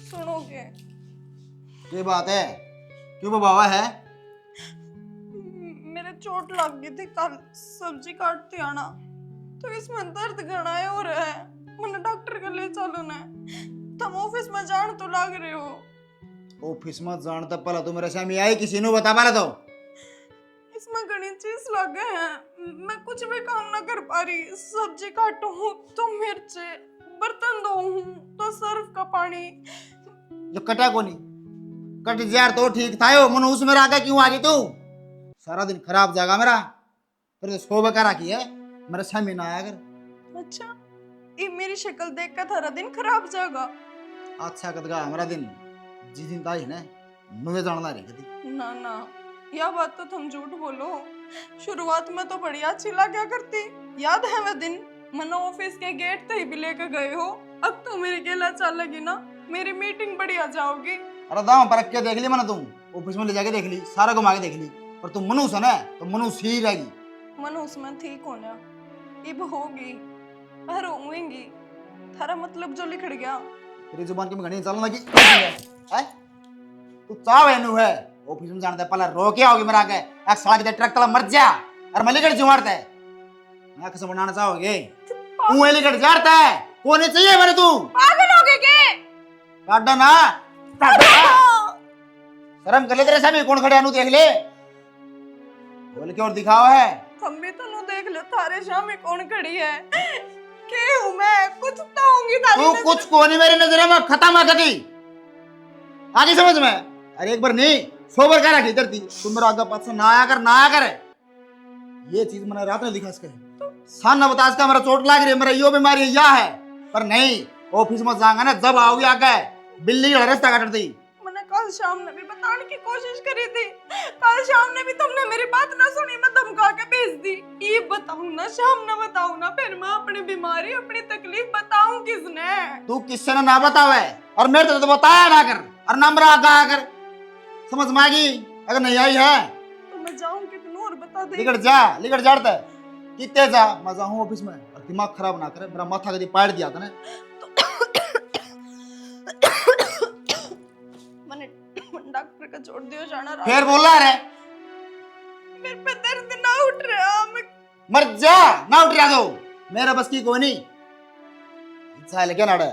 सुनोगे? ये बात है, क्यों बबावा है? मेरे चोट लग गई थी कल सब्जी काटती आना, तो इसमें दर्द घना हो रहा है। मैंने डॉक्टर के ले चलो ना। तुम ऑफिस में जान तो लाग रहे हो। ऑफिस में जान तब पहला तो मेरे सामने आई किसी ने बता पाला तो इसमें घनी चीज लगे हैं, मैं कुछ भी काम ना कर पा रही। सब्जी काटू तो मिर्च, बर्तन धो तो सर्फ का पानी। जो कटा को नहीं कट यार तो ठीक था यो मन उसमें आगे क्यों आ गई तू? सारा दिन खराब जाएगा मेरा, फिर तो सो बका रखी है मेरे सामने ना आया कर। अच्छा, ये मेरी शक्ल देख कर थारा दिन खराब जाएगा? अच्छा कदगा हमारा दिन जिस दिन ताई ने नुवे जानना रही कदी ना ना, यह बात तो तुम झूठ बोलो। शुरुआत में तो बढ़िया चिल्ला क्या करती, याद है वह दिन मनो ऑफिस के गेट तक भी लेकर गए हो। अब तो मेरी गेला चाल लगी ना, मेरी मीटिंग बढ़िया जाओगी। अरे दाम परख के देख ली मैंने, तुम ऑफिस में ले जाके देख ली, सारा घुमा के देख ली, पर तुम मनुष्य है ना, तो मनुष्य ही रहेगी। मनुष्य में ठीक होना इब होगी, पर होंगी। थारा मतलब जो लिखड़ गया। तेरी जुबान की घड़ी चलना की है? तू चाव है नु है ऑफिस में जानता है पहले रो के आओगे मेरा के एक साल के ट्रक तला मर जा और मलिकड़ जुमारता है मैं कैसे बनाना चाहोगे? तू एलिकड़ जाता है कोने चाहिए मेरे तू पागल हो गए के? काटा ना शर्म कर ले, तेरे सामने कौन खड़े अनु देख ले, बोल के और दिखावा है। हम भी तो नु देख लो थारे सामने कौन खड़ी है। के हूँ मैं, कुछ तो होंगी थारी तू नजर। कुछ कोनी मेरी नजर में खत्म है कटी आगे समझ में। अरे एक बार नहीं सोबर कर रखी धरती, तुम मेरा आगे पास से ना आया कर। ये चीज मैंने रात में दिखा इसके सान ना बता इसका मेरा चोट लग रही है, मेरा यो बीमारी या है, पर नहीं ऑफिस में जाऊंगा ना जब आओगी आगे बिल्ली का रास्ता काट दी। मैंने कल शाम ने भी बताने की कोशिश करी थी, कल शाम ने भी तुमने मेरी बात ना सुनी, मैं धमका के भेज दी। ये बताऊं ना शाम ना बताऊं ना, फिर मैं अपनी बीमारी अपनी तकलीफ बताऊं किसने? तू किससे ना बतावे और मेरे तो बताया ना कर और नंबर आगा कर, समझ में आ गई? अगर नहीं आई है तो मैं जाऊं कितनों और बता दे। लिकड़ जाड़ता है कितने जा मैं जाऊं ऑफिस में और दिमाग खराब ना करे, मेरा माथा कभी पाड़ दिया था ना। मैंने डॉक्टर का जोड़ दियो जाना रहा। फिर बोला रे मेरे पे दर्द ना उठ रहा, मैं मर जा ना उठ रहा दो मेरा बस की कोई नहीं इच्छा लेके नाड़ा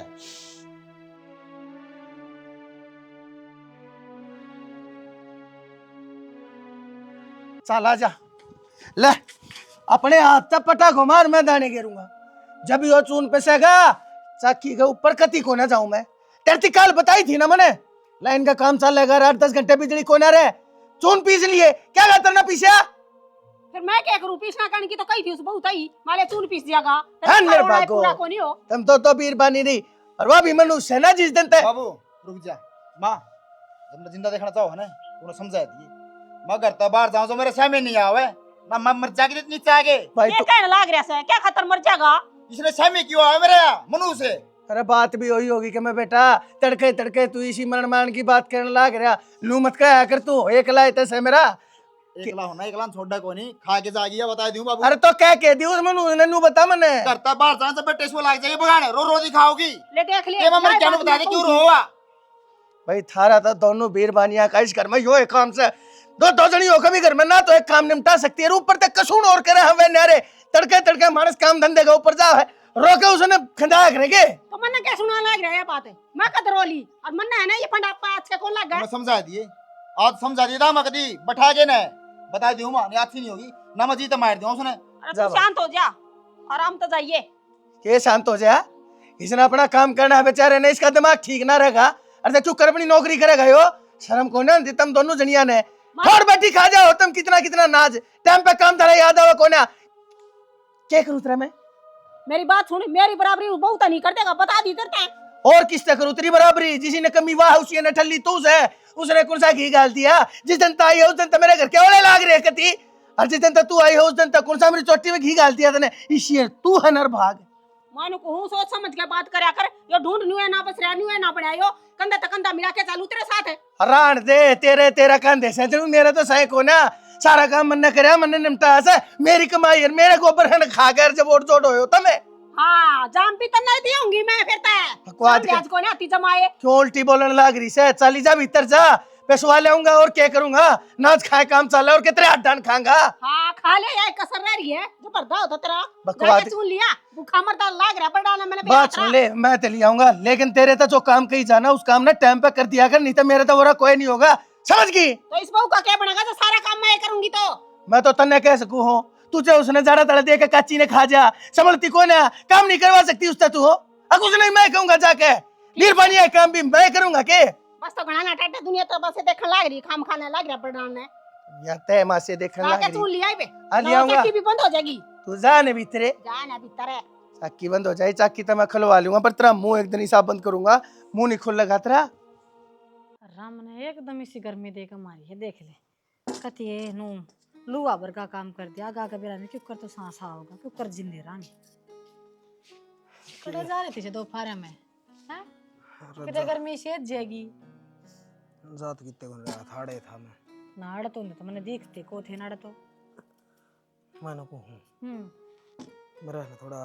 चल आजा ले अपने हाथ से पटा घुमार मैं दाने गिरूंगा जब यो चून पिसेगा चाकी के ऊपर कति को ना जाऊं मैं। तेरी कल बताई थी ना मैंने लाइन का काम चल लेगा 8-10 घंटे बिजली को ना रहे चून पीस लिए क्या करता ना पीसा फिर मैं क्या करूं, पीसना करने की तो कही थी उस बहुत ही माले चून पीस दियागा मेरे भागो पूरा को नहीं हो तुम तो बीरबानी नहीं और वो भी मनुष्य है ना जिस दिन तक। बाबू रुक जा माँ जब मैं जिंदा देखना चाहो ना उन्हें समझा दिए मैं करता बाहर जाऊं तो मेरे सामने नहीं आवे ना मैं मर जाके नीचे आगे भाई ये कहने लाग रहा है क्या खतर मर जाएगा? इसने सामने क्यों आवे मेरे मनु से? अरे बात भी वही होगी कि मैं बेटा तड़के तड़के तू इसी मरण मान की बात करने लग रहा लू मत कहा कर तू एक लाए तैसे मेरा एकला होना एकला छोड़ा को नहीं खा के जागी बता दूं बाबू। अरे तो क्या कह दी उस मनु ने नू बता मने करता बाहर जाने से बेटे इसको लाग जाएगी बगाने रो दिखाओगी ले देख ले ये मम्मी क्या बता दे क्यों रोवा? भाई थारा तो दोनों बीरबानियां का इस घर में यो एक काम से दो जनी हो कभी घर में ना तो एक काम निपटा सकती है ऊपर तक कसून और करे हमें नारे तड़के मानस काम धंधे का ऊपर जा है रोके उसने खंडा करेंगे तो मन्ना क्या सुना लग रहा है बात है मैं कदरोली और मन्ना है ना ये फंडा पास के कौन लग गया? मैं समझा दिए आज समझा दिया था मैं कदी बैठा के ना बता दूं मां याद नहीं होगी ना मैं जीत मार दूं उसने। अरे तू शांत हो जा आराम तो जाइए। ये शांत हो जा इसने अपना काम करना है बेचारे ने इसका दिमाग ठीक ना रहेगा अरे तू कर अपनी नौकरी करेगा यो शर्म को ना तुम दोनों जनिया ने थोड़ बैठी खा जाओ तुम कितना नाज टाइम पे काम धरा याद आओ कोना क्या करूं तेरा मैं? मेरी बात सुन, मेरी बराबरी बहुत नहीं कर देगा बता दी तेरे और किससे करूं तेरी बराबरी? जिसी ने कमी वाह उसी ने ठल्ली तू से उसने कौन सा घी गाल दिया? जिस दिन आई है उस दिन तो मेरे घर के ओले लाग रहे कती और जिस दिन तू आई है उस दिन तक कौन सा मेरी चोटी में घी गाल दिया तने इसी तू है नर भाग मानो को हूं सोच समझ के बात करया कर यो ढूंढ न्यू है ना बस न्यू है ना बनायो कंधा तक कंधा मिला के चालू तेरे साथ है हरान दे तेरा कंधे से तेरे मेरा तो सही को ना सारा काम मन करे मन निपटा से मेरी कमाई है मेरे गोबर है खा कर जब ओट चोट होयो तमे हाँ जाम भी तो नहीं दी होंगी मैं फिर बकवास आज को ना आती जमाए क्यों उल्टी बोलने लग रही से? चली जा भीतर जा, पेशवा ले आऊंगा और क्या करूंगा? नाच खाए काम चला और कितने हड्डान खाऊंगा। हाँ खा ले यार, कसर रह रही है जो पर्दा होता तेरा। बकवास जाके सुन लिया भूखा मरदा लाग रहा पर डालना मैंने बात सुन ले, मैं तो ले आऊंगा, लेकिन तेरे तो जो काम कही जाना उस काम ने टाइम पे कर दिया कर, नहीं तो मेरे तो वो कोई नहीं होगा, समझ गई? तो इस बहू का क्या बनेगा जो सारा काम मैं करूंगी? तो मैं तो तन्ने कह सकूं हो, तुझे उसने जड़ा तड़ा दे के काची ने खा जा, संभलती को ना काम नहीं करवा सकती उससे तू हो। अब कुछ नहीं मैं कहूंगा जाके, नीर पानी है काम भी मैं करूंगा के? बस तो गणा नाटा दुनिया तो बस देखने लाग रही, खाम खाने लाग रहा पर डालने या तय मां से देखने लग सुन रही। लिया बे हां ले आऊंगा, भी बंद हो जाएगी। तू जा ने भीतरे, जा ना भीतर है। चाकी बंद हो जाए, चाकी तो मैं खुलवा लूंगा, पर तेरा मुंह एक दिन हिसाब बंद करूंगा, मुंह नहीं खुल लगा तेरा। राम ने एकदम इसी गर्मी देकर मारी है, देख ले कती है नू लुआ भर का काम कर दिया गा कबीरा ने, क्यों कर तो सांसा होगा, क्यों कर जिंदे रानी कड़े जा रहे थे दोपहर में हैं, कितने गर्मी से जाएगी जात कितने गुण रहा थाड़े था मैं नाड़ तो नहीं तो मैंने देखते को थे नाड़ तो मैंने को हूं मेरा ना थोड़ा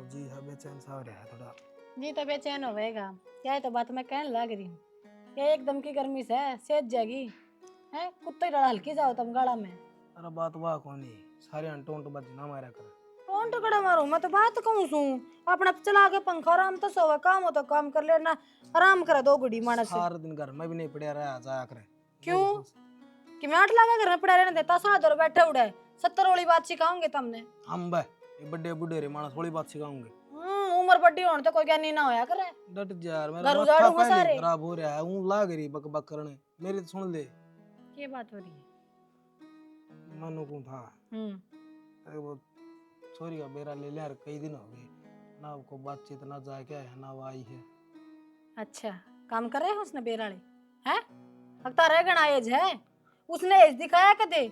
जी है बेचैन सा हो रहा है थोड़ा जी, तो बेचैन होएगा क्या है, तो बात मैं कहने लग रही हूँ, ये एकदम की गर्मी से सेज जाएगी है, कुत्ते ही हल्की जाओ तुम गाड़ा में। अरे बात वाह कोनी सारे अंटों बज ना मारा कर कौन टुकड़ा मारू, मैं तो बात कहूँ सू अपना चला के पंखा आराम तो सोवा, काम हो तो काम कर लेना, आराम करे दो गुड़ी मानस सारा दिन घर में भी नहीं पड़े रहा जाया करे। क्यों कि मैं 8 लाख घर में पड़ा रहने देता, 7 और बैठे उड़े 70 वाली बात सिखाऊंगे तुमने। हम बे ये बड़े बूढ़े रे मानस थोड़ी बात सिखाऊंगे। उम्र बड़ी होने तो कोई ज्ञानी ना होया करे। डट जा यार, घर मेरा उजाड़ूंगा माथा सारे। पहले खराब हो रहा है, हूं लाग रही बक बक करने, मेरी तो सुन ले। क्या बात हो रही है? मनु को था अरे वो छोरी का बेरा ले लिया कई दिन हो गए ना, को बातचीत ना जाए क्या है ना वो आई है। अच्छा काम कर रहे हैं उसने बेराले हैं, लगता रह गणा एज है उसने एज दिखाया कदे?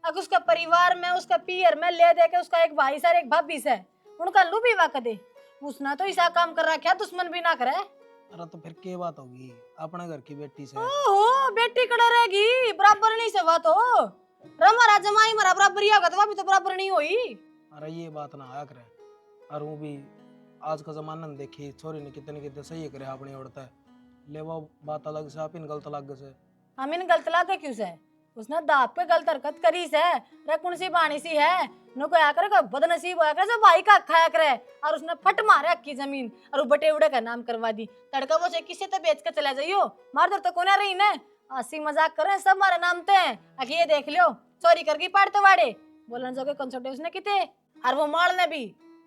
अगर उसका परिवार में उसका पियर में ले दे के उसका एक भाई सर एक भाभी से उनका लू भी वा कदे, उसने तो ऐसा काम कर रखा है दुश्मन भी ना करे। अरे तो फिर क्या बात होगी, अपने घर की बेटी से ओहो बेटी कड़ा रहेगी, बराबर नहीं से बात हो, हमारा जमाई मरा बराबर ही होगा तो वह भी तो बराबर नहीं हुई। अरे ये बात ना आया करे, और वो भी आज का जमाना ने देखी छोरी ने कितने कितने सही करे अपनी औरत है, ले वो बात अलग से आप इन गलत अलग से हम इन गलत लागे क्यों से, उसने दाप पे गलत हरकत करी से रे कौन सी बाणी सी है नो को आकर का बदनसीब होया करे, भाई का खाया करे और उसने फट मारे अक्की जमीन और बटे उड़े का नाम करवा दी, तड़का वो किसी तो बेच के चला जाइयो, मार दर तो कोना रही ने हंसी मजाक करे सब मारे नाम ते अकी ये देख लियो चोरी करके पाड़ते वाड़े बोलन जो के कंसल्टे उसने किते और वो माल ने भी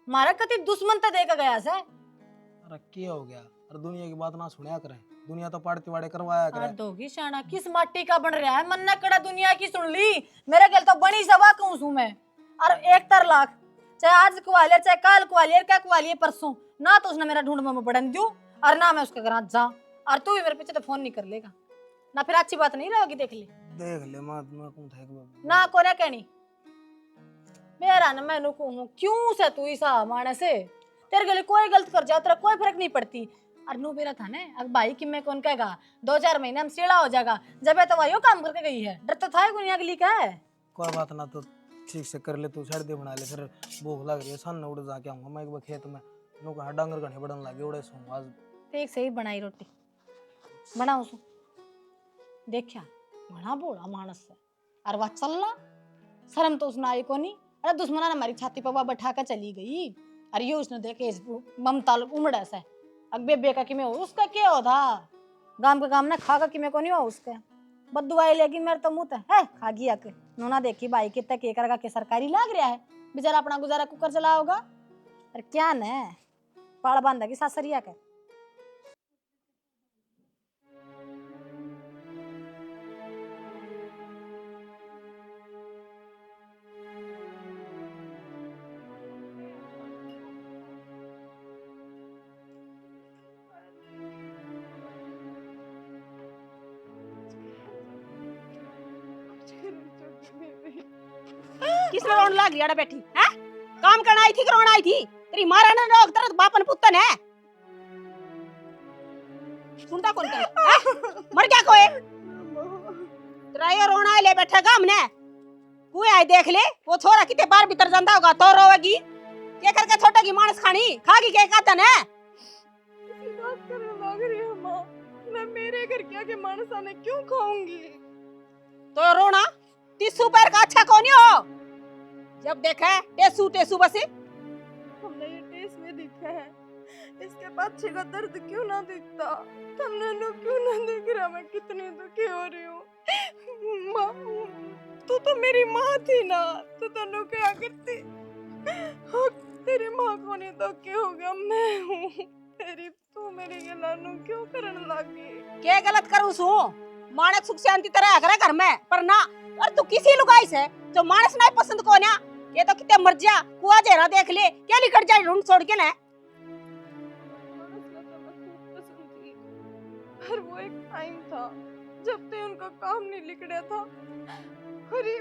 मारा कति दुश्मन तो देकर गया से। अरे क्या हो गया, अरे दुनिया की बात ना सुनया करे, दुनिया तो पाड़ती वाड़े करवाया करे। दोगी शाना किस माटी का बन रहा है, मन ने कड़ा दुनिया की सुन ली, मेरे गल तो बनी सवा कहूं सू मैं, और 1 लाख चाहे आज कुवालियर चाहे काल कुवालियर क्या कुवालियर परसों ना, तो उसने मेरा ढूंढ में बढ़न दूं और ना मैं उसके घर जा, और तू भी मेरे पीछे तो फोन नहीं कर लेगा ना, फिर अच्छी बात नहीं रहेगी। देख ले मैं कौन था ना कोने कहनी मेरा ना मैं कहूं क्यों से तू ऐसा माने से, तेरे गले कोई गलत कर जाए तेरा कोई फर्क नहीं पड़ती, और नू मेरा था ना अब भाई कि मैं कौन कहेगा 2-4 महीने में सीढ़ा हो जाएगा, जब तो वही काम करके गई है, डर तो था ही दुनिया के लिए क्या है। कोई बात ना, तो ठीक से कर ले, तू सर्दी बना ले, फिर भूख लग रही है, सन उड़ जाके आऊंगा मैं एक बार खेत में, नो का डांगर घने बढ़न लागे उड़े सो आज ठीक से ही बनाई रोटी बनाओ सो, देखा बड़ा बोला मानस से और वह चलना शर्म तो उसने आई को नहीं, अरे दुश्मना ने हमारी छाती पर बैठा कर चली गई, अरे ये उसने देखे ममता उमड़ा से अब बेबे का कि मैं उसका क्या हो था, गांव के काम ना खा का कि मैं को नहीं हो उसके बदुआई लेगी मेरे तो मुंह है खा गया के नोना देखी भाई कितना के करेगा के सरकारी लाग रहा है, बेचारा अपना गुजारा कुकर चला होगा, अरे क्या न पाड़ बांधा की सासरिया के। किसने रोन लाग लिया बैठी है, काम करना आई थी कि रोन आई थी, तेरी मारा ना रोक तेरा बापन पुत्तन है, सुनता कौन कर मर गया कोई तेरा ये रोना ले बैठेगा हमने कोई आए देख ले वो छोरा कितने बार भीतर जांदा होगा तो रोएगी के करके छोटे की मानस खानी खागी के का तने ऐसी बात करने लग रही है माँ। मैं मेरे घर के आगे मानस आने क्यों खाऊंगी? तो रोना टिश्यू पैर का अच्छा कौन हो जब देखा टेसू टेसू बसी हमने ये टेस्ट में दिखा है, इसके पाछे का दर्द क्यों ना दिखता? तुमने नो क्यों ना दिख रहा? मैं कितनी दुखी हो रही हूँ माँ। तू तो मेरी माँ थी ना, तू तो नो क्या करती? हाँ, तेरी माँ को नहीं तो क्या हो गया? मैं हूँ तेरी, तू मेरी गिलानू क्यों करने लगी? के गलत करूं सु मानस सुख शांति तरह करे घर में पर ना और तू किसी लुगाई से जो मानस नहीं पसंद को ना ये तो कितने मर जा कुआ चेहरा देख ले क्या निकट जाए ढूंढ छोड़ के ना पर वो एक टाइम था जब तक उनका काम नहीं लिखड़ा था। अरे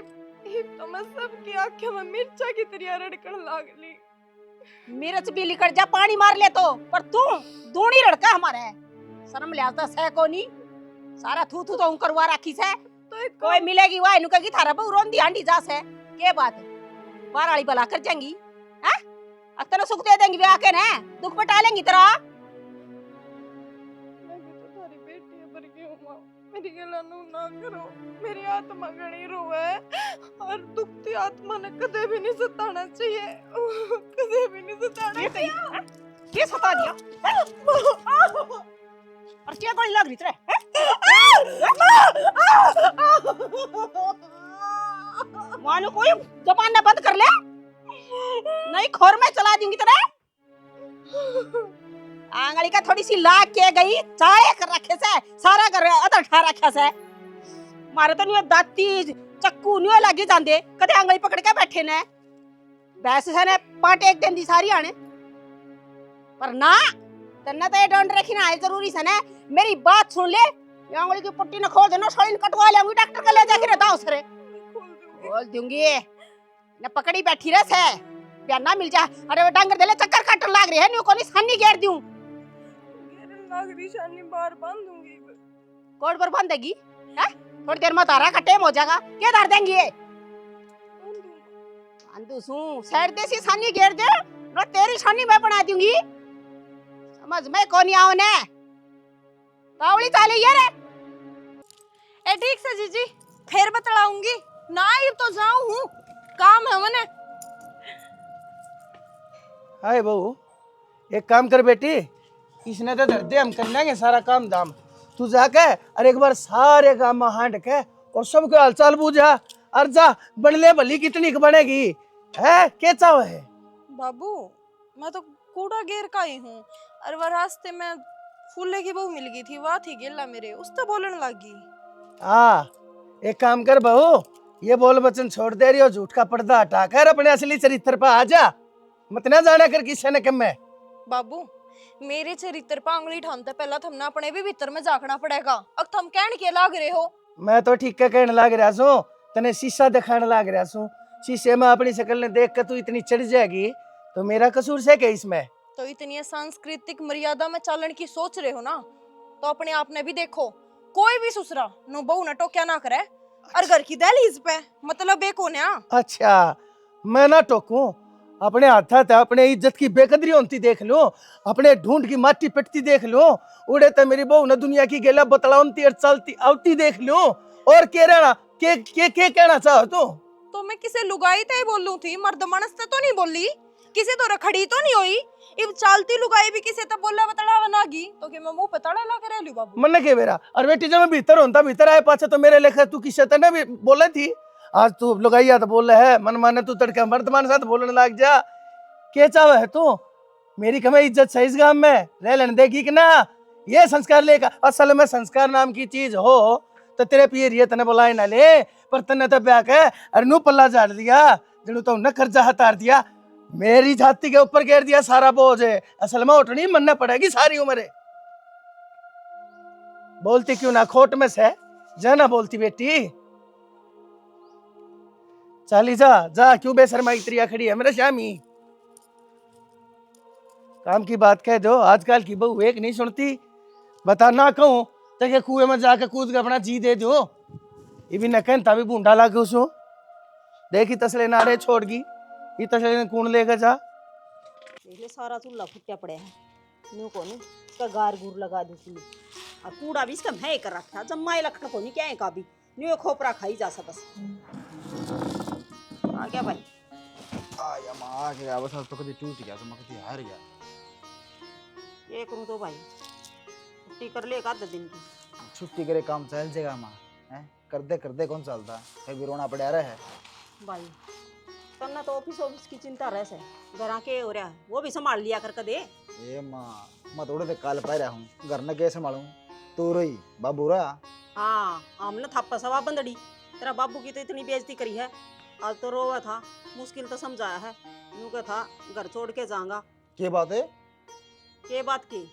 एक तो मैं सबकी आंखों में मिर्चा की तरह रड़कण लागली। मिर्च भी लिकट जा पानी मार ले तो पर तू दूनी लड़का हमारे शर्म ले आता सह को नहीं सारा थू थू तो करवा राखी से तो एक कोई मिलेगी वाह इनको की थारा बहु रोंदी हांडी जा से के बात है बार वाली भला कर जाएंगी हैं अक्तन सुख दे देंगी ब्याह के ने दुख बटा लेंगी तेरा मैं भी तो थारी बेटी है पर क्यों माँ मेरी गलानू ना करो। मेरी आत्मा घनी रोए और दुखती आत्मा ने कदे भी नहीं सताना चाहिए, कदे भी नहीं सताना ये चाहिए। सही ये सता दिया और क्या गोली लग रही तेरे मानो कोई जबान ना बंद कर ले नहीं खोर में चला दूंगी तेरे आंगली का थोड़ी सी लाग के गई चाय कर रखे से सारा कर अदर ठा रखा से मारे तो नहीं दाती चक्कू नहीं लगी जांदे कदे आंगली पकड़ के बैठे ने बैस से ने पाट एक दिन दी सारी आने पर ना तन्ना तो ये डंड रखी ना है जरूरी से ने मेरी बात सुन ले ये आंगली की पट्टी न खोल देना साड़ी कटवा ले डॉक्टर का ले जाके रहता उसरे बोल दूंगी न पकड़ी बैठी रह से ना मिल जा अरे वो डांगर देले चक्कर काटन लाग रही है न्यू कोनी सन्नी घेर दूं घेरन लाग रही शानी बार बांधूंगी कोड पर बांध देगी हैं थोड़ी देर में तारा का टाइम हो जाएगा क्या धर देंगी ये अंदू सू साइड देसी सन्नी घेर दे न तेरी सन्नी मैं बना दूंगी समझ में कोनी आओ ने तावली चाले ये रे ए ठीक से जीजी फिर बतलाऊंगी ना ही तो जाऊं हूँ काम है मने। हाय बहू एक काम कर बेटी इसने तो धर दे हम कर लेंगे सारा काम दाम तू जाके और एक बार सारे काम में हांड के और सबके हालचाल पूछा और जा बनले भली कितनी बनेगी है क्या चाव है बाबू मैं तो कूड़ा घेर का ही हूँ और वह रास्ते में फूले की बहू मिल गई थी, वह थी गेला मेरे उससे बोलने लगी। हाँ एक काम कर बहू ये बोल बचन छोड़ दे रही हो झूठ का पर्दा हटाकर अपने असली चरित्र पर आ जा मत ना जाना कर किसी ने कम में। बाबू मेरे चरित्र पर उंगली ठानते पहला थमना अपने भी भीतर में झांकना पड़ेगा। अब थम कहने के लाग रहे हो? मैं तो ठीक है कहने लाग रहा सू तने शीशा दिखाने लाग रहा सू शीशे में अपनी शक्ल ने देख कर तू इतनी चढ़ जाएगी तो मेरा कसूर से क्या इसमें? तो इतनी सांस्कृतिक मर्यादा में चालन की सोच रहे हो ना तो अपने आप ने भी देखो कोई भी ससुरा नो बहू न टोक्या ना करे और घर की दहलीज पे मतलब एक होने। अच्छा मैं ना टोकूं अपने हाथ अपने इज्जत की बेकदरी होती देख लो अपने ढूंढ की माटी पिटती देख लो उड़े तो मेरी बहू न दुनिया की गेला बतलाउनती और चलती आवती देख लो और के रहना के कहना चाहो तो मैं किसे लुगाई ते बोलूं थी मर्द मानस से तो नहीं बोली किसे तो रखड़ी तो नहीं हुई इब चालती लुगाई भी किसे तो बोला बतलावा नागी तो कि मैं मुंह पे तड़ा ला के रहलू बाबू मन के मेरा और बेटी जब मैं भीतर होता भीतर आए पाछे तो मेरे लेखा तू किसे तने भी बोले थी आज तू लुगाइया तो बोल है मन माने तू तड़के मर्द मान साथ बोलने लग जा के चाव है तू मेरी कमे इज्जत सही इस गांव में रह लेने देगी कि ना ये संस्कार लेकर असल में संस्कार नाम की चीज हो तो तेरे पियर ये तने बुलाए ना ले पर तने तो ब्याह के अरे नू पल्ला झाड़ दिया जड़ू तो न कर्जा हतार दिया मेरी छाती के ऊपर घेर दिया सारा बोझ है असल में उठनी मनना पड़ेगी सारी उम्र बोलती क्यों ना खोट में से जाना बोलती बेटी चाली जा जा क्यों बेशर्माई त्रिया खड़ी है मेरे श्यामी काम की बात कह दो आजकल की बहू एक नहीं सुनती बता ना कहूं तो ये कुएं में जाकर कूद के अपना जी दे दो ये भी न कहता भी बूंढा लागे उसो देखी तसले नारे छोड़ गई ये तसले कौन लेकर जा इसलिए सारा चूल्हा फुट्या पड़ा है। न्यू को नहीं इसका गार गुर लगा दूँ इसमें, और कूड़ा भी इसका मैं कर रखा जम्मा लखन को नहीं क्या है का भी न्यू खोपरा खाई जा सा बस। आ गया भाई आया मां के बस तो कभी टूट गया तो मैं कभी हार गया। ये करूँ तो भाई छुट्टी कर ले एक आध दिन की। छुट्टी करे काम चल जाएगा मां हैं, कर दे कौन चलता फिर भी रोना पड़ा रहा है भाई करना तो ऑफिस की चिंता रह से, घर आके हो रहा है वो भी संभाल लिया कर कदे। ए मां मैं थोड़े देर काल पा रहा हूं, घर ने कैसे संभालूं? तू रोई बाबू रा। हाँ हमने थाप्पा सवा बंदड़ी, तेरा बाबू की तो इतनी बेइज्जती करी है, आज तो रोवा था, मुश्किल तो समझाया है, यूं का था घर छोड़ के जाऊंगा। के बात है? के बात की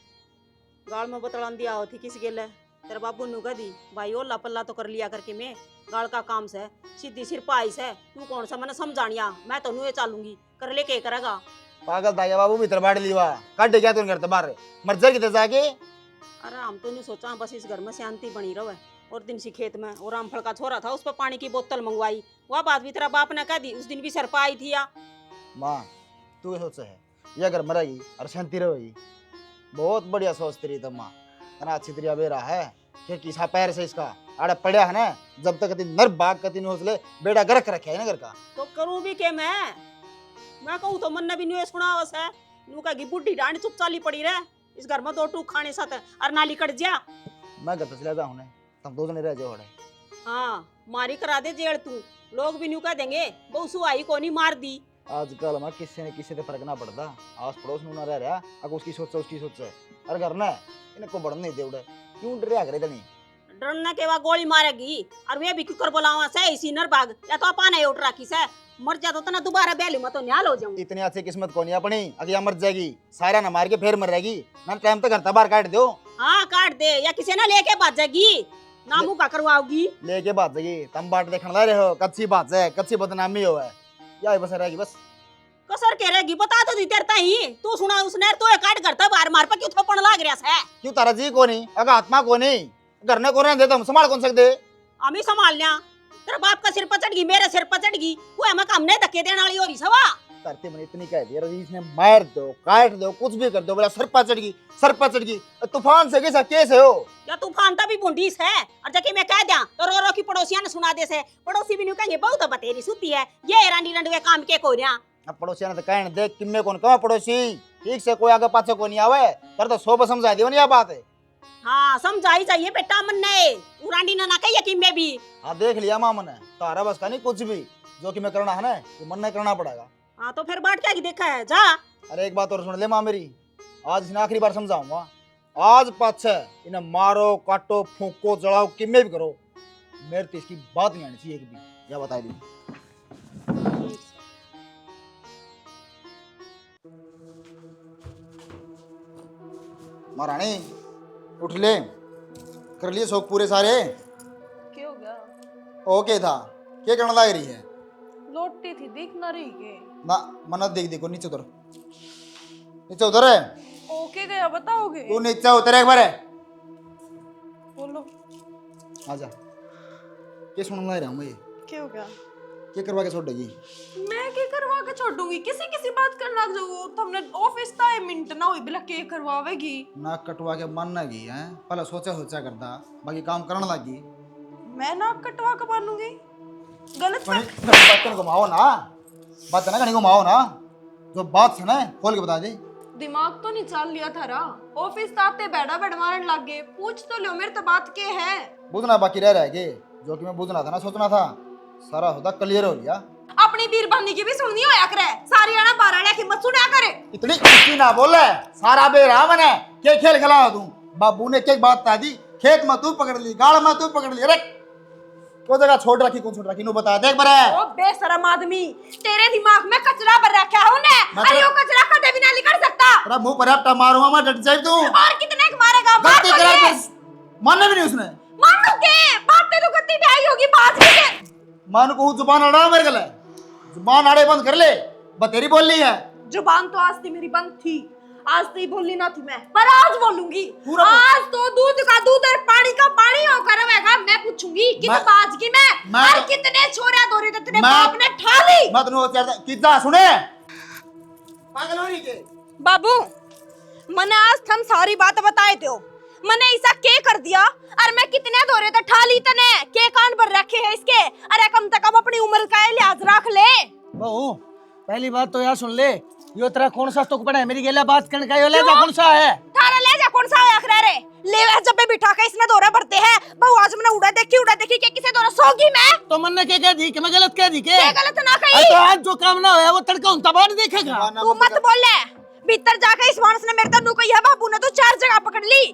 गाल में बतलान दिया होती किस गेल है, तेरे बाबू नु कह दी भाई ओला पल्ला तो कर लिया करके मैं गाल का काम से सीधी सिर पाई से तू कौन सा मैंने समझानिया, मैं तो नुए चालूंगी कर ले के करेगा। पागल दाया बाबू भीतर बाड़ लीवा काट गया तू घर तो बाहर मर जा किते जाके। अरे हम तो नहीं सोचा बस इस घर में शांति बनी रहे। और दिन सी खेत में और रामफल का छोरा था उस पर पानी की बोतल मंगवाई, वह बात भी तेरा बाप ने कह दी, उस दिन भी सर पाई थी या। माँ तू ये सोच है ये अगर मरेगी और शांति रहेगी, बहुत बढ़िया सोच तेरी तो माँ, इतना अच्छी तरह बेरा है कि किसा पैर से इसका आड़े पड़ा है ना, जब तक नर बाग कति न हौसले बेड़ा गरक रखे है ना घर का। तो करूं भी के मैं कहूँ तो मन ने भी नहीं सुना बस है, नू कहेगी बुढ़ी डांडी चुप चाली पड़ी रहे इस घर में दो टूक खाने साथ और नाली कट जा। मैं घर चले जाऊँ तुम दो जने रह जाओ। हाँ मारी करा दे जेल तू, लोग भी न्यू कह देंगे बहु सुहाई को नहीं मार दी। आजकल मैं किसी ने किसी से फर्क ना पड़ता, आस पड़ोस में ना रह रहा, अगर उसकी सोच है अरे घर ना इनको बढ़ नहीं दे उड़े क्यों डर करे तनी डरने के बाद गोली मारेगी और वे भी क्यों कर बोलावा से इसी नर भाग या तो पाना उठ रखी से मर जा तो ना दोबारा बेली मत तो न्याल हो जाऊं। इतनी अच्छी किस्मत को नहीं अपनी, अगर मर जाएगी सारा ना मार के फिर मर रहेगी ना, टाइम तो घर बाहर काट दो। हाँ काट दे या किसी ना लेके भाग जाएगी ना मुंह का करवाओगी लेके भाग जाएगी, तुम बाट देखने ला रहे हो कच्ची बात है, कच्ची बदनामी हो है या बस रहेगी बस कसर के रहेगी बता तो दी तेरता ही तू सुना उसने तो ये काट करता बाहर मार पर क्यों थप्पड़ लाग रहा है क्यों तारा जी को नहीं अगर आत्मा को नहीं घर ने को रहने देता हम संभाल कौन सकते हम ही संभालना, तेरा बाप का सिर पर चढ़ गई मेरे सिर पर चढ़ गई वो हमें काम नहीं धक्के देने वाली हो रही सवा धरती में इतनी कह दी रही इसने मार दो काट दो कुछ भी कर दो बोला सर पर चढ़ गई तूफान से कैसा केस है हो या तूफान तो भी बुंडीस है और जबकि मैं कह दिया तो रो रो की पड़ोसिया ने सुना दे से पड़ोसी भी नहीं कहेंगे बहुत बतेरी सुती है ये रानी रंडवे काम के को रहा। अब पड़ोसिया ने तो कहने देख किन्ने कौन कहा पड़ोसी ठीक से कोई आगे पाछे को नहीं आवे पर तो 100 समझा दियो नहीं बात है। हाँ समझाई चाहिए बेटा मन ने रानी ने ना कही कि मैं भी हाँ देख लिया माँ मैंने तारा बस का नहीं कुछ भी जो कि मैं करना है ना वो मन नहीं करना पड़ेगा। हाँ तो फिर बाट क्या की देखा है जा। अरे एक बात और सुन ले माँ मेरी, आज इसने आखिरी बार समझाऊंगा, आज पाछे इन्हें मारो काटो फूको जलाओ किमे भी करो मेरे तो इसकी बात नहीं आनी चाहिए एक भी, या बता दी। महारानी उठ ले, कर लिए शौक पूरे सारे? क्या हो गया? ओके था क्या करने लग रही है? लौटती थी दिख ना रही के ना मन्नत देख देखो नीचे उतर, नीचे उतर है। ओके गया बताओगे? तू नीचे उतर एक बार है बोलो आजा। क्या सुनने लग रहा हूँ मैं? क्या हो गया? क्या करवा के छोड़ देगी? मैं क्या करवा के छोड़ूंगी? किसी किसी बात कर लग जाओ तुमने ऑफिस ता मिनट ना हुई बिला के करवावेगी नाक कटवा के मन ना गई है, पहले सोचा करता बाकी काम करने लगी। मैं नाक कटवा के मानूंगी? गलत बात घुमाओ ना, बात ना कहीं घुमाओ ना, जो बात है ना खोल के बता दे। दिमाग तो नहीं चल लिया थारा, ऑफिस ताते बैठा बैठ मारन लग गए, पूछ तो लो मेरे तो बात के है। बुझना बाकी रह गए, जो कि मैं बुझना था ना सोचना था सारा होता क्लियर हो लिया। अपनी बीरबानी की भी सुननी होया करे, सारी आना बाराड़ा की मत सुना करे। इतनी इतनी ना बोले, सारा बेरा मैंने के खेल खिला तू। बाबू ने एक बात कह दी, खेत में तू पकड़ ली, गाड़ में तू पकड़ ली, अरे को जगह छोड़ रखी कौन छोड़ रखी नु बता दे एक बार। ओ बेशरम आदमी, तेरे दिमाग में कचरा भर रखा है उन्हें, अरे वो कचरा कटे बिना निकल सकता। तेरा मुंह पर आपटा मारूंगा मैं, डट जाए तू। और कितने के मारेगा? मार गलती करा कर मानने भी नहीं उसने। मानो के बाप पे तो गलती ढाई होगी बात के। मान को जुबान अड़ा मेरे गले, जुबान आड़े बंद कर ले, बतेरी बोल ली है। जुबान तो आज थी मेरी बंद थी, आज तो बोली ना थी मैं, पर आज बोलूंगी। आज तो दूध का दूध और पानी का पानी होकर रहेगा। मैं पूछूंगी किस बात की मैं और कितने छोरा दोरे तेरे बाप ने ठा ली। मत नो कितना सुने पागल हो रही के बाबू मैंने आज थम सारी बात बताए थे मैंने ऐसा के कर दिया और मैं कितने दौरे थे ठाली तने के कान पर रखे है इसके। अरे कम से कम अपनी उम्र का लिहाज रख ले। बहू पहली बात तो यार सुन ले, यो तेरा कौन सा तुक पड़ा है मेरी गेला बात करने का, यो ले जा कौन सा है थारा ले जा कौन सा है आखिर रे ले वह जब भी बिठा के इसमें दौरा भरते हैं। बहु आज मैंने उड़ा देखी के किसे दौरा सोगी मैं तो मन ने क्या कह दी कि मैं गलत कह दी के? गलत ना अरे कही तो आज जो काम ना होया वो तड़का उनका बाद देखेगा। तू मत बोले भीतर जाके इस मानस ने मेरे तो नू कही है बाबू ने तो 4 जगह पकड़ ली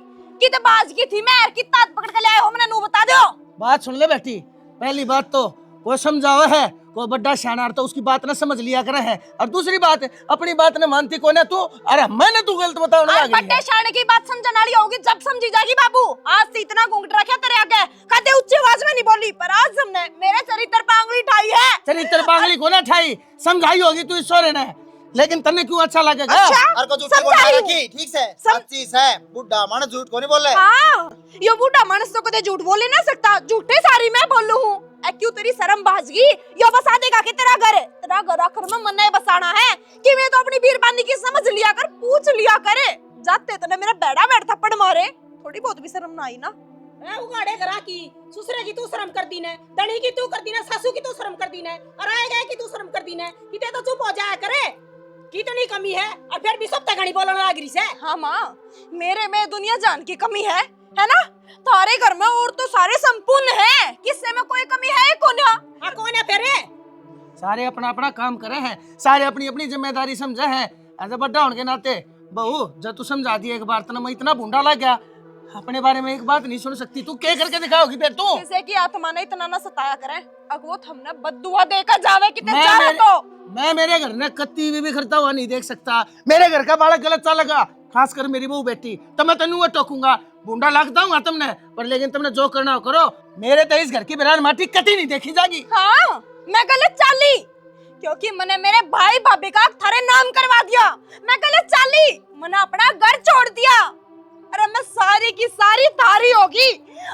कि तो बाज की थी मैं कि तात पकड़ के ले आए हो मैंने नू बता दो। बात सुन ले बेटी, पहली बात तो वो समझावा है को बड़ा शानार तो उसकी बात ना समझ लिया करे है, और दूसरी बात अपनी बात न मानती को ना तू। अरे मैंने तू गलत बताओ ना बड़े शान की बात समझने वाली होगी जब समझी जाएगी बाबू। आज से इतना घूंघट रखा तेरे आगे कहते उच्च आवाज में नहीं बोली पर आज हमने मेरे चरित्र पर आंगली ठाई है। चरित्र पागली को ना ठाई समझाई होगी तू इस सोरे ने, लेकिन तन्ने क्यों अच्छा लगेगा? और को झूठ बोल रखी ठीक से सच्ची है बुड्ढा मानस झूठ को नहीं बोल रहे। हां यो बुड्ढा मानस तो कदे झूठ बोले ना सकता, झूठे सारी मैं बोलू हूं। क्यों तेरी शर्म बाजगी यो बसा देगा कि तेरा घर आखिर में मन बसाना है कि मैं तो अपनी बीरबानी की समझ लिया कर पूछ लिया करे जाते तो ना मेरा बेड़ा बैठ थप्पड़ मारे थोड़ी बहुत भी शर्म ना आई ना। ए उगाड़े करा की ससुरे की तू शर्म कर दी ने, दणी की तू कर दी ने, सासू की तू शर्म कर दी ने, और आए गए की तू शर्म कर दी ने, किते तो चुप हो जाया करे कितनी कमी है और फिर भी सब तगड़ी बोलने लग रही है। हाँ माँ मेरे में दुनिया जान की कमी है ना? थारे घर में और तो सारे संपूर्ण हैं, किससे में कोई कमी है कौन? हाँ कौन है फिर? सारे अपना अपना काम करे हैं, सारे अपनी अपनी जिम्मेदारी समझे हैं। ऐसे बड़ा होने के नाते बहू जब तू समझा दिया एक बार तो मैं इतना भूंडा लग गया अपने बारे में एक बात नहीं सुन सकती तू क्या करके दिखाओगी फिर तू? किसे की आत्मा ने इतना ना सताया करे अगो हमने बद्दुआ देकर जावे कितने चाहे तो मैं मेरे घर में कत्ती भी खरता हुआ नहीं देख सकता। मेरे घर का बालक गलत सा लगा खासकर मेरी बहू बेटी तो मैं तेनू टोकूंगा बूंडा लगता हूँ तुमने पर, लेकिन तुमने जो करना हो करो। मेरे तो इस घर की बिरान माटी कती नहीं देखी जाएगी। हाँ मैं गलत चाली क्योंकि मैंने मेरे भाई भाभी का थारे नाम करवा दिया। मैं गलत चाली मैंने अपना घर छोड़ दिया। अरे मैं सारी की सारी थारी होगी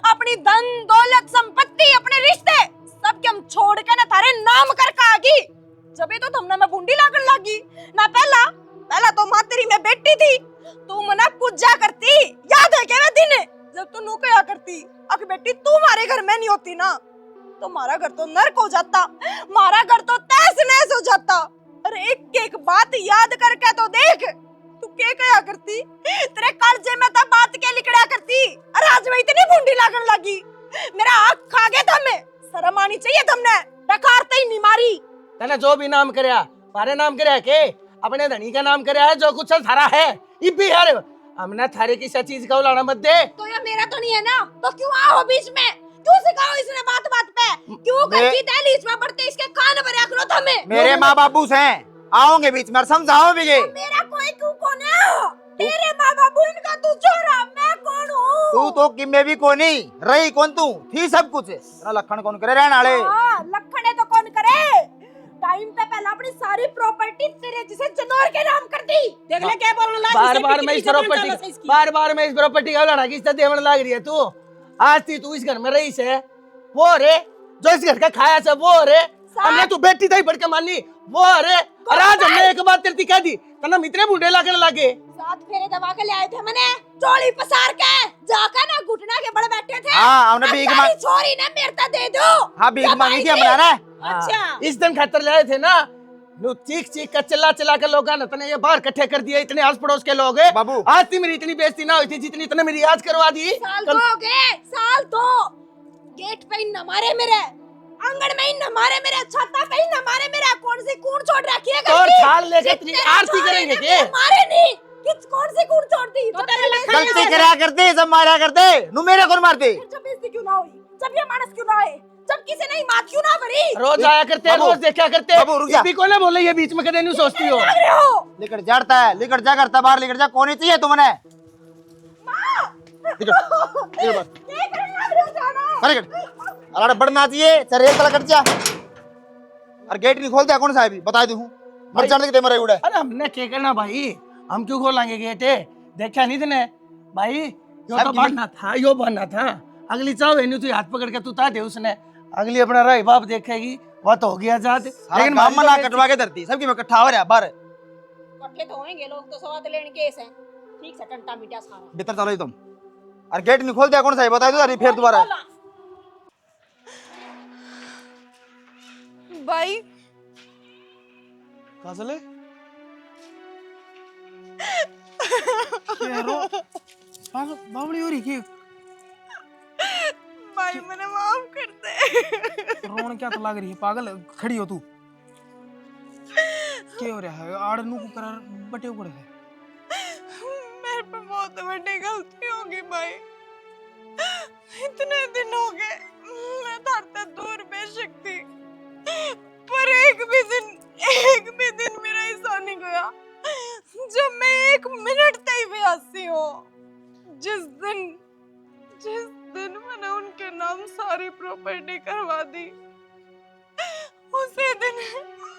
अपनी धन दौलत संपत्ति अपने रिश्ते सब के हम छोड़ के ना थारे नाम कर आगी जब तो तुमने मैं बूंदी लागन लगी ना। पहला तो माँ तेरी में बेटी थी तू मना पूजा करती याद है क्या दिन जब तू नू क्या करती अख बेटी तू हमारे घर में नहीं होती ना तो हमारा घर तो नर्क हो जाता, हमारा घर तो तहस नहस हो जाता। अरे एक एक बात याद करके तो देख तू क्या करती तेरे कालजे में तो बात के लिखड़ा करती। अरे आज मैं इतनी बूंदी लागन लगी मेरा आँख खा गया था मैं शर्म आनी चाहिए तुमने डकारते ही नहीं मारी। तने जो भी नाम करया मारे नाम करया के अपने धनी का नाम करया है जो कुछ थारा है ये भी यार हमने थारे किसी चीज का उलाना मत दे। तो ये मेरा तो नहीं है ना तो क्यों आओ बीच में क्यों सिखाओ इसने बात पे क्यों करती दहलीज में पड़ते इसके कान पर रख लो तुम्हें। मेरे माँ बाबू से आओगे बीच में समझाओ भी मेरा कोई क्यों कौन है तेरे माँ बाबू इनका तू छोरा मैं कौन हूँ? तू तो किम्मे भी कोनी रही कौन तू थी सब कुछ लखन कौन करे रहने वाले लखन तो कौन करे टाइम पे पहले अपनी सारी प्रॉपर्टी तेरे जिसे जनौर के नाम कर दी। देख ले क्या बोलने लगा बार बार मैं इस प्रॉपर्टी का लड़ा किस देवन लग रही है तू। आज थी तू इस घर में रही से वो रे जो इस घर का खाया से वो रे हमने तू बेटी थी बढ़ के मानी वो रे और आज हमने एक बात तेरी कह दी तना इतने बूढ़े लागने लगे। साथ फेरे दबा के ले आए थे मैंने चोली पसार के जाकर ना घुटना के बड़े बैठे थे। हाँ हमने भीख मांगी छोरी ने मेरे तो दे दो। हाँ भीख मांगी थी हमारा ना। अच्छा इस दिन खातर लाए थे ना नु चीख चीख कर चिल्ला के लोग ना तने ये बाहर इकट्ठे कर दिए इतने आस पड़ोस के लोग है बाबू आज थी मेरी इतनी बेइज्जती ना हुई थी जितनी तने मेरी आज करवा दी। साल दो हो गए साल दो गेट पे इन मारे मेरे आंगन में इन मारे मेरे छत्ता पे इन मारे मेरे कौन सी कूड़ छोड़ रखी है और थाल लेके तेरी आरती करेंगे के मारे नहीं किस कौन सी कूड़ छोड़ दी तो तेरे गलती करा करते सब मारा करते नु मेरे कौन मारते जब बेइज्जती क्यों ना हुई जब ये मानस क्यों ना आए जब किसी ने मात क्यों ना भरी रोज आया करते बाबू, रोज देखा करते बाबू, रुक जा। भी कौन है बोले ये बीच में कदे नहीं सोचती हो लग रहे हो लिकट जाता है लिकट जा करता बाहर लिकट जा कौन चाहिए तुमने क्या करने लग रहे हो जाना अरे बढ़ना चाहिए चल एक कला कट जा और गेट नहीं खोलते कौन सा है भी बता दूं मर जाने के मरे उड़े। अरे हमने क्या करना भाई हम क्यों खोलेंगे गेट देखा नहीं तूने भाई यो तो बनना था अगली चाव है तू हाथ पकड़ के तू ता दे उसने अगली अपना राय बाप देखेगी वह तो हो गया जात लेकिन मामा ना कटवा के धरती सबकी में इकट्ठा हो रहा बाहर इकट्ठे तो होंगे लोग, तो सवाद लेने केस है। ठीक से टंटा मिटा सारा। भीतर चलो तुम। अरे गेट नहीं खोल दिया कौन सा है बता दो अरे फिर दोबारा। भाई कहाँ चले? क्या रो? बावली हो रही की? भाई मैंने माफ कर दे। रोन क्या तो लग रही है? पागल खड़ी हो तू? क्या हो रहा है? आड़नू को करार बटे ऊपर है। मेरे पे बहुत बड़ी गलती हो गई भाई। इतने दिन हो गए मैं धरते दूर बेशक थी, पर एक भी दिन मेरा ऐसा नहीं गया जब मैं 1 मिनट तक भी हंसी हो। जिस दिन मैंने उनके नाम सारी प्रॉपर्टी करवा दी, उसी दिन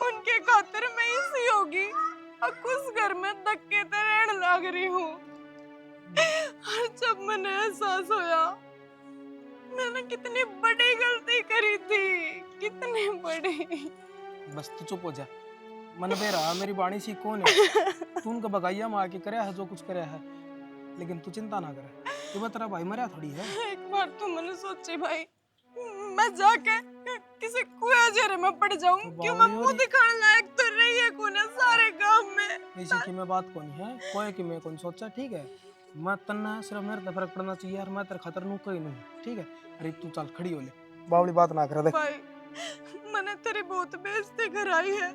उनके खातिर मैं इसी होगी और उस घर में धक्के से रहने लग रही हूँ। और जब मैंने एहसास होया मैंने कितनी बड़ी गलती करी थी, कितनी बड़ी। बस तू चुप हो जा। मन में रहा मेरी बाणी सी कौन है? तू उनका बगाइया मार के करे है जो कुछ करे है, लेकिन तू चिंता ना करे। तू तेरा भाई मरा थोड़ी है। एक बार तो मैंने सोची भाई मैं जाके किसी कुएं जेरे में पड़ जाऊं, क्यों मैं मुंह दिखाने लायक तो रही है कौन है सारे गांव में। ऐसी की मैं बात कौन है? कोई की मैं कौन सोचा? ठीक है मैं तन्ना सिर्फ मेरे पे फर्क पड़ना चाहिए और मैं तेरे खतर नू कोई नहीं। ठीक है अरे तू चल खड़ी हो ले, बावली बात ना कर। देख भाई मैंने तेरी बहुत बेइज्जती कराई है,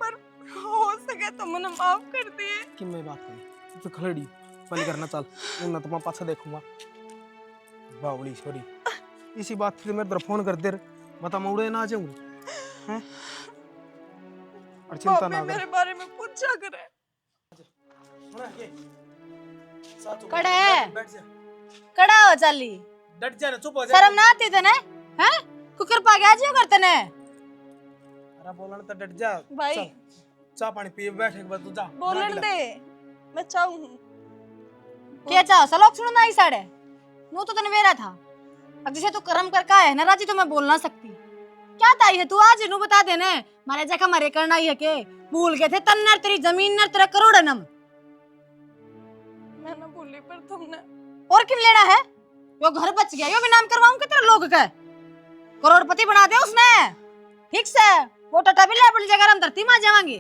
पर हो सके तो मैंने माफ कर दिए। कि मैं बात करी तू खड़ी पहले करना चल, उन तो मैं पाछा देखूंगा। बावली सॉरी इसी बात के मेरे तरफ फोन कर दे बता मैं उड़े ना आ जाऊं हैं। और चिंता ना कर मेरे बारे में पूछा करे। कड़े कड़ा हो चाली डट जा ना, चुप हो जा। शर्म ना आती तने हैं? कुकर पा गया जियो करते ने। अरे बोलन तो डट जा भाई चाय पानी पी बैठ एक बार तू जा बोलन दे, मैं चाहूं क्या चाहो सलोक सुनो ना ही साड़े नो तो तने वेरा था। अब जिसे तू कर्म कर का है ना राजी तो मैं बोल ना सकती। क्या ताई है तू आज नु बता देने मारे जगह मारे करना ही है के भूल गए थे तन्नर तेरी जमीन नर तेरा करोड़ नम। मैं ना भूली पर तुमने और किन लेना है? यो घर बच गया यो भी नाम करवाऊं के तेरे लोग का करोड़पति बना दे उसने। ठीक से वो टटा भी ले बड़ी जगह हम धरती मां जावांगे।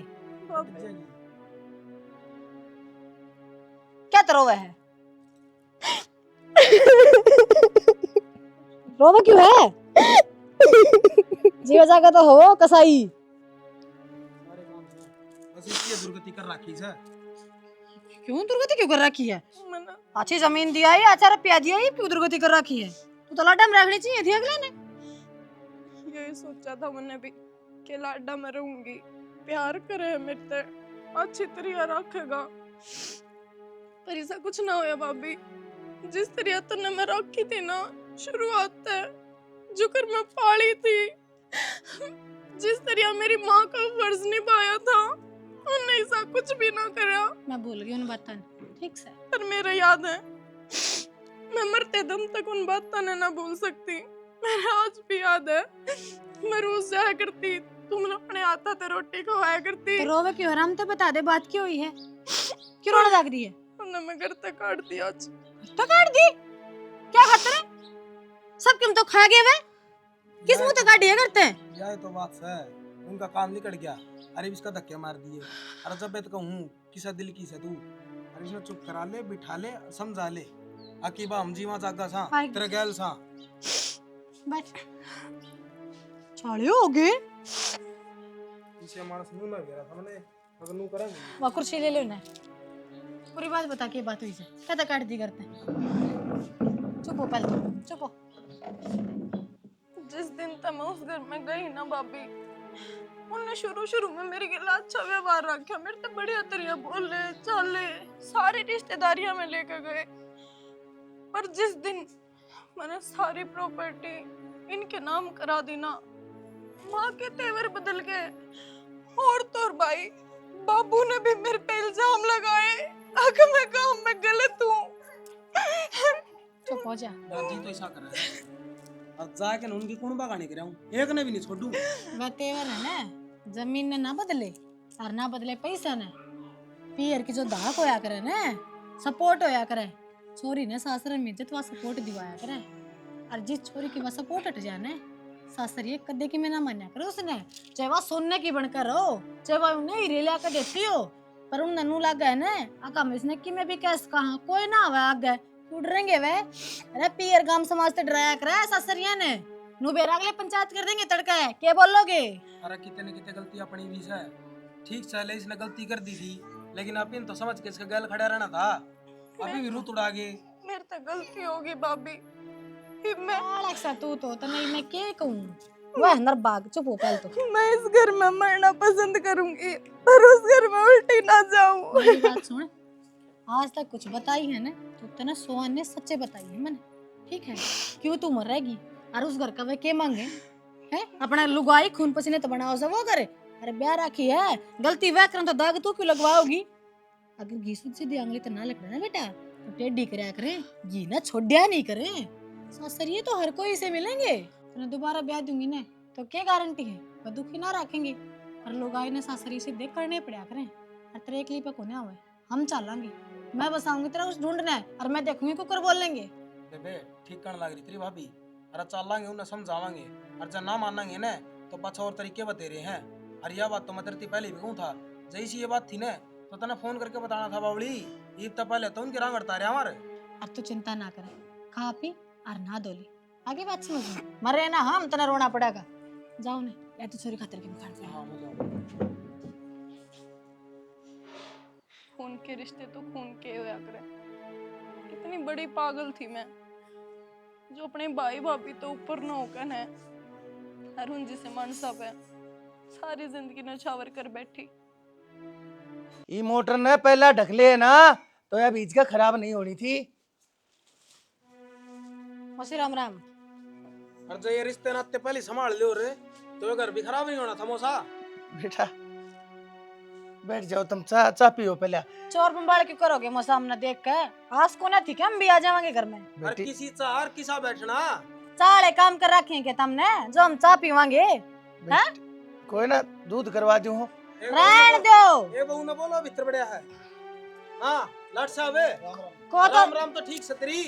क्या तरोवे है? रोवे क्यों है? जीव जागा तो हो कसाई। बस इसकी दुर्गति कर रखी है। क्यों दुर्गति क्यों कर रखी है? मैंने अच्छी जमीन दिया है अच्छा रुपया दिया है क्यों दुर्गति कर रखी है? तू तो लाडा में रखनी चाहिए थी अगले ने। यही सोचा था मैंने भी कि लाडा में रहूंगी, प्यार करे मेरे से, अच्छी तरह रखेगा, पर ऐसा कुछ ना होया भाभी। जिस तरह तूने मैं रखी थी ना शुरुआत से, जो कर मैं पाली थी, जिस तरह मेरी माँ का फर्ज निभाया था उन्हें ऐसा कुछ भी ना करा। मैं भूल गई उन बातों ठीक से। पर मेरा याद है मैं मरते दम तक उन बातों ने ना भूल सकती। मेरा आज भी याद है मैं रोज जाया करती, तुम अपने हाथा ते रोटी खवाया करती। तो रोवे क्यों? आराम तो बता दे बात क्यों हुई है? क्यों रोना लग रही है? उन्हें मैं घर तक काट दिया आज। तो काट दी क्या खाते हैं? सब क्यों तो खा गए वे? किस मुंह तो काट दिया करते हैं? यही तो बात है, उनका काम निकल गया। अरे इसका धक्के मार दिए। अरे जब मैं तो कहूँ किसा दिल की से तू अरे इसने चुप करा ले बिठा ले समझा ले अकीबा हम जीवा जागा सा तेरे गैल सा बैठ चाले हो गए। इसे मानस मुंह ना गिरा हमने अगर नू करेंगे वो कुर्सी ले लो ना पूरी बात बता के बात हुई से क्या काट दी करते हैं। चुप हो पहले तो चुप हो। जिस दिन तक मैं उस घर में गई ना भाभी, उन्होंने शुरू में मेरे गिला अच्छा व्यवहार रखा, मेरे तो बढ़िया तरीका बोले चाले सारी रिश्तेदारियां में लेकर गए। पर जिस दिन मैंने सारी प्रॉपर्टी इनके नाम करा दी ना, माँ के तेवर बदल गए। और तो और भाई बाबू ने भी मेरे पे इल्जाम लगाए अगर मैं काम में गलत हूँ। चुप हो जा। दादी तो ऐसा कर रहा है अब जाके न उनकी कौन बगाने गिरा हूं एक ने भी नहीं छोड़ू। वह तेवर है ना जमीन ने ना बदले और ना बदले पैसा ने पियर की जो धाक होया करे ने सपोर्ट होया करे, छोरी ने सासरे में इज्जत वा सपोर्ट दिवाया करे। और जिस छोरी की वह सपोर्ट हट जाने सासर ये कदे की मैं ना मान्या करे उसने, चाहे वह सोने की बनकर हो, चाहे वह उन्हें हीरे ला के देती हो, पर उन ननू लग गए ने आका इसने कि मैं भी कैस कहा कोई ना आवे आगे क्यों डरेंगे वे। अरे पियर गांव समाज से डराया करे सासरिया ने, नु बेरा अगले पंचायत कर देंगे तड़का है, क्या बोलोगे? अरे कितने कितने गलती अपनी भी है, ठीक चले इसने गलती कर दी थी, लेकिन अभी तो समझ के इसका गैल खड़ा रहना था, अभी भी रूत उड़ा गए। मेरे तो गलती होगी भाभी, फिर मैं अलेक्सा तू तो नहीं मैं क्या कहूँ, वह अंदर बाग चुप हो पहले तो। मैं इस घर में मरना पसंद करूंगी, पर उस घर में उल्टी ना जाऊं। मेरी बात सुन, आज तक कुछ बताई है ना तो तना सोहन ने सच्चे बताई है मैंने, ठीक है? क्यों तू मर रहेगी और उस घर का वे के मांगे है? अपना लुगाई खून पसीने तो बनाओ से वो करे। अरे ब्याह राखी है, गलती वह करम तो दाग तू क्यों लगवाओगी? अगर घीसू सीधी आंगली तो ना लग रहा ना बेटा, तो टेढ़ी करया करे, घी ना छोड़िया नहीं करे। सासरिये तो हर कोई से मिलेंगे, तो दोबारा ब्याह दूंगी ना तो क्या गारंटी है वह दुखी ना रखेंगे। और लोग आए ने सासरी से देख करने पड़ा करें, और तेरे एक पे कोने हुए हम चलेंगे, मैं बसाऊंगी तेरा उस ढूंढना है और मैं देखूंगी कुकर बोल लेंगे। बेबे ठीक करने लग रही तेरी भाभी, अरे चलांगे उन्हें समझावांगे, और जब ना मानेंगे ना तो पाछा और तरीके बते रहे हैं। और यह बात तो मैं तेरे पहले भी कहूँ था, जैसी ये बात थी ना तो तने फोन करके बताना था बावली, ईद तो पहले तो उनके रंग हड़ता रहे हमारे। अब तो चिंता ना करे, खा पी और ना धोली, आगे बात समझ में मरे ना हम तना रोना पड़ेगा। जाओ ने या तो छोरी खातिर के खान हाँ मैं जाऊँ। खून के रिश्ते तो खून के होया करे। कितनी बड़ी पागल थी मैं, जो अपने भाई भाभी तो ऊपर न होकर है अरुण जी से मनसा पे सारी जिंदगी नछावर कर बैठी। ये मोटर ने पहला ढकले ना तो यह बीच का खराब नहीं होनी थी। मौसी राम राम। और जो ये रिश्ते नाते पहले संभाल लियो रे तो ये घर भी खराब नहीं होना था मौसा। बेटा बैठ जाओ, तुम चाह पियो पहले। चोर बम्बाल क्यों करोगे मौसा, हमने देख के आस को ना थी क्या, हम भी आ जाएंगे घर में। और किसी चाह किसा बैठना साले काम कर रखे हैं क्या तुमने जो हम चाह पीवांगे? हाँ? कोई ना दूध करवा दूं हो। रहन दो ये बहू ने बोलो भीतर बढ़िया है। हाँ लट साहब को तो राम राम तो ठीक से तेरी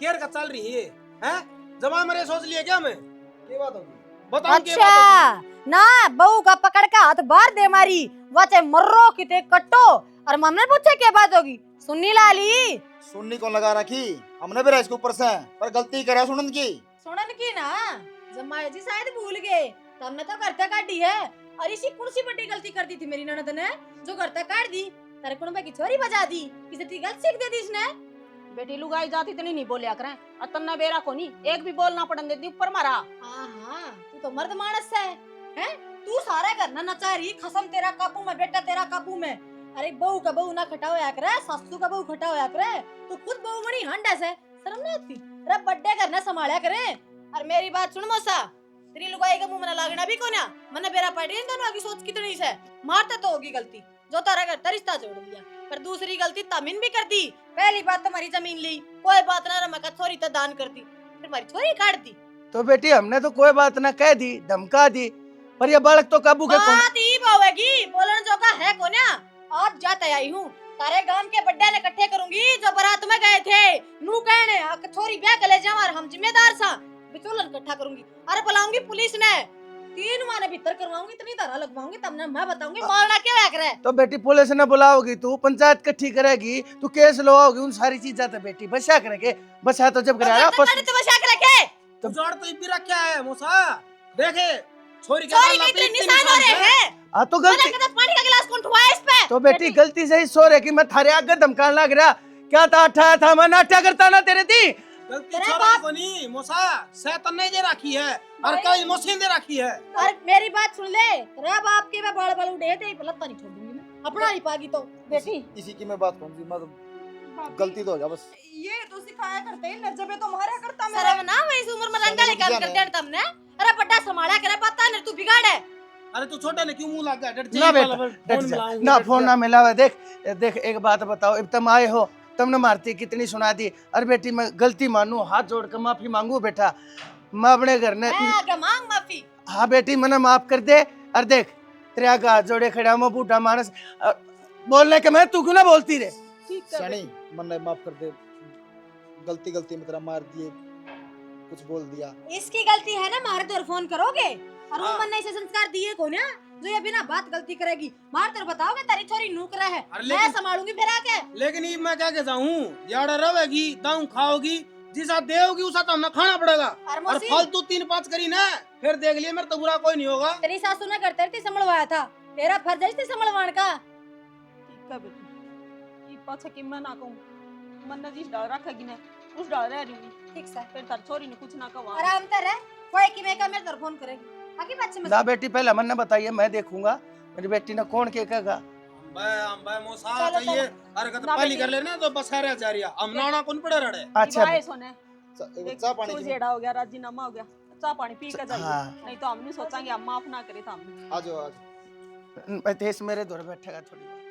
केयर का चल रही है हैं? जमा मेरे सोच लिए क्या मैं ये बात होगी। बताओ क्या बात अच्छा ना बहू का पकड़ के हाथ बाहर दे मारी वचे मर्रो किते कट्टो और मम्मी पूछे क्या बात होगी? सुन्नी लाली सुननी कौन लगा रखी, हमने भी रहा इसके ऊपर से, पर गलती करे सुनन की। सुनन की ना जमाई जी शायद भूल गए, तुमने तो घर तक काटी है। और इसी कुर्सी बड़ी गलती कर दी थी मेरी ननद ने, जो घर तक काट दी, तेरे कुनबे की छोरी बजा दी, किसे ती गलत सीख दे दी इसने। बेटी लुगाई जाती इतनी नहीं बोलिया करें, अतन्ना बेरा को नहीं एक भी बोलना पड़न देती ऊपर मारा। हाँ हाँ तू तो मर्द मानस है, हैं? तू सारा घर ना नचा रही, खसम तेरा काबू में, बेटा तेरा काबू में। अरे बहू का बहू ना खटा होया करे, सासू का बहू खटा होया करे, तू खुद बहू बनी हंडा से शर्म नहीं आती? अरे बड्डे घर ना संभाला करे। और मेरी बात सुन मौसा, तेरी लुगाई का मुंह में लागना भी कोना, मने बेरा पड़ी इन दोनों की सोच कितनी से, मारता तो होगी गलती जो तारा घर रिश्ता जोड़ दिया, पर दूसरी गलती तमिन भी कर दी। पहली बात तुम्हारी जमीन ली, कोई बात ना रमका छोरी तो दान कर दी, फिर हमारी छोरी काट दी। तो बेटी हमने तो कोई बात ना कह दी, धमका दी, पर ये बालक तो काबू के कौन। बात ही होगी, बोलन जो का है कोना। आज जाते आई हूँ, तारे गांव के बड्डे ने इकट्ठे करूंगी जो बारात में गए थे, नू कहने छोरी ब्याह के ले जाओ और हम जिम्मेदार सा बिचौलन इकट्ठा करूंगी। अरे बुलाऊंगी पुलिस ने, 3 माह भीतर करवाऊंगी, इतनी धारा लगवाऊंगी, तब ना मैं बताऊंगी मारना क्या है करे। तो बेटी पुलिस ने बुलाओगी, तू पंचायत इकट्ठी करेगी, तू केस लवाओगी, उन सारी चीजें तो बेटी बचा करेंगे। बचा तो जब कराया तो बचा के रखे, तो जोड़ तो भी रखा है मौसा, देखे छोरी के छोरी बाल के पे इतने निशान हो रहे हैं। हाँ तो गलती, मैंने कहा पानी का गिलास कौन ठुआ इस पे? तो बेटी गलती से ही सो रहे कि मैं थारे आगे धमकाने लग रहा, क्या था अठाया था मैं नाट्या करता ना तेरे थी। गलती छोरा को नहीं मौसा, शैतान ने दे रखी है और कई मशीन दे रखी है। और मेरी बात सुन ले, तेरा बाप के मैं बाल बाल उड़े थे, पलट नहीं छोड़ दूंगी मैं, अपना ही पागी तो बेटी। इसी की मैं बात कौन सी, मतलब गलती तो हो जा बस। ये तो सिखाया करते हैं न, जब ये तो मारा करता मैं। शर्म ना वही उम्र में रंगा ले काम करते हैं तुमने। अरे बड्डा संभाला करे, पता नहीं तू बिगाड़ है। अरे तू छोटा ने क्यों मुंह लग गया? डट ना बेटा डट जा, ना फोन ना मिला हुआ। देख देख एक बात बताओ, अब तुम आए हो, तुमने मारती कितनी सुना दी। अरे बेटी मैं गलती मानू, हाथ जोड़ कर माफी मांगू बेटा, मैं अपने घर ने। मैं आगे मांग माफी। हाँ बेटी मैंने माफ कर दे। और देख तेरे आगे हाथ जोड़े खड़ा मैं बूढ़ा मानस, बोलने के मैं तू क्यों ना बोलती रे? ठीक है सनी मन ने माफ कर दे, गलती गलती में तेरा मार दिए, कुछ बोल दिया। इसकी गलती है ना, मारे तो फोन करोगे और वो हाँ। मन ने इसे संस्कार दिए को ना जो ये बिना बात गलती करेगी। मार तो बताओगे तेरी छोरी नूकरा है, अरे मैं लेकिन- संभालूंगी फिर आके। लेकिन ये मैं क्या कहता हूँ, यार रवेगी दाऊ खाओगी, जिसा देगी उसा तो हमने खाना पड़ेगा। और और मौसी फालतू 3-5 करी ना, फिर देख लिए मेरे तो बुरा कोई नहीं होगा। तेरी सासू ने करते थी संभलवाया था, तेरा फर्ज है संभलवान का। ठीक है बेटी, ये पाछे कि मैं ना कहूँ, मन ने जिस डाल रखेगी ना उस डाल रह रही हूँ। ठीक है, फिर तार छोरी ने कुछ ना कहा। आराम कर रहे कोई की मैं का मेरे तर फोन करेगी आगे बात समझ। ना बेटी पहले मन ने बताइए, मैं देखूंगा मेरी बेटी ने कौन के कहेगा। अंबे मोसा चलो, चाहिए, हरकत ना पहली बेटी। कर लेना तो बस है जा रही है, हम नाना कौन पड़े रड़े। अच्छा आए सोने चाह पानी की जेड़ा हो गया, राजीनामा हो गया, चाह पानी पी के जाइए। हाँ। नहीं तो हम नहीं सोचेंगे, हम माफ ना करे तो हम। आ जाओ, आ जाओ। देश मेरे दौर बैठेगा थोड़ी।